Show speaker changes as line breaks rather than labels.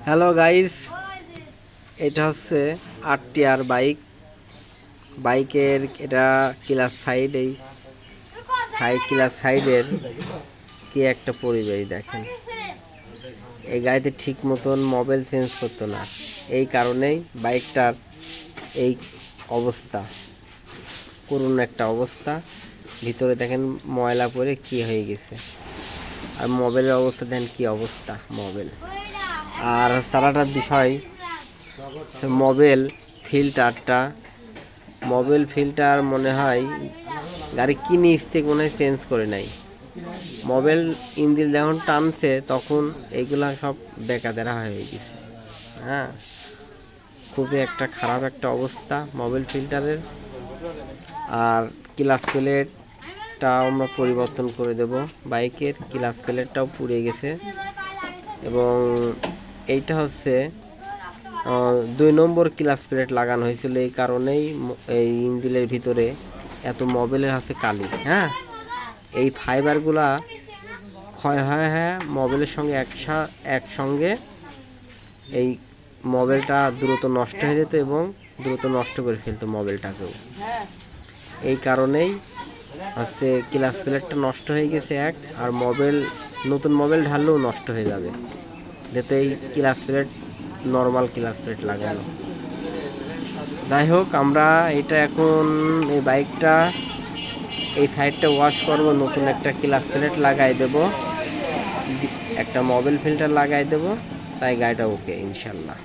Hello guys, এটা হচ্ছে 8 টিয়ার বাইকের এটা ক্লাস সাইড। এই ক্লাস সাইডের কি একটা পরিবেশ দেখেন। এই গাড়িতে ঠিক মতন মোবাইল চেঞ্জ করতো না, এই কারণেই বাইকটার এই অবস্থা, করুণ একটা অবস্থা। ভিতরে দেখেন ময়লা পড়ে কি হয়ে গেছে, আর মোবাইলের অবস্থা দেখেন কি অবস্থা মোবাইল। আর সারাটার বিষয় মোবাইল ফিল্টার মনে হয় গাড়ি কিনে থেকে মনে হয় চেঞ্জ করে নাই। মোবাইল ইঞ্জিন যখন টানছে তখন এইগুলা সব বেকাদেরা হয়ে গেছে। হ্যাঁ, খুবই একটা খারাপ একটা অবস্থা মোবাইল ফিল্টারের। আর ক্লাচ প্লেটটাও আমরা পরিবর্তন করে দেব। বাইকের ক্লাচ প্লেটটাও পুড়ে গেছে। এবং এইটা হচ্ছে 2 নম্বর ক্লাচ প্লেট লাগানো হয়েছিল, এই কারণেই এই ইঞ্জিনের ভিতরে এত মোবাইলের আছে কালি। হ্যাঁ, এই ফাইবারগুলা ক্ষয় হয়, হ্যাঁ মোবাইলের সঙ্গে একসঙ্গে এই মোবাইলটা দ্রুত নষ্ট হয়ে যেত এবং দ্রুত নষ্ট করে ফেলতো মোবাইলটাকেও। এই কারণেই হচ্ছে ক্লাচ প্লেটটা নষ্ট হয়ে গেছে আর নতুন মোবাইল ঢাললেও নষ্ট হয়ে যাবে, যেহেতু এই clutch plate normal clutch plate লাগানো। যাই হোক, আমরা এটা এখন এই বাইকটা এই সাইডটা ওয়াশ করব, নতুন একটা ক্লাচ প্লেট লাগাই দেব, একটা মোবাইল ফিল্টার লাগাই দেব, তাই গাড়িটা ওকে ইনশাল্লাহ।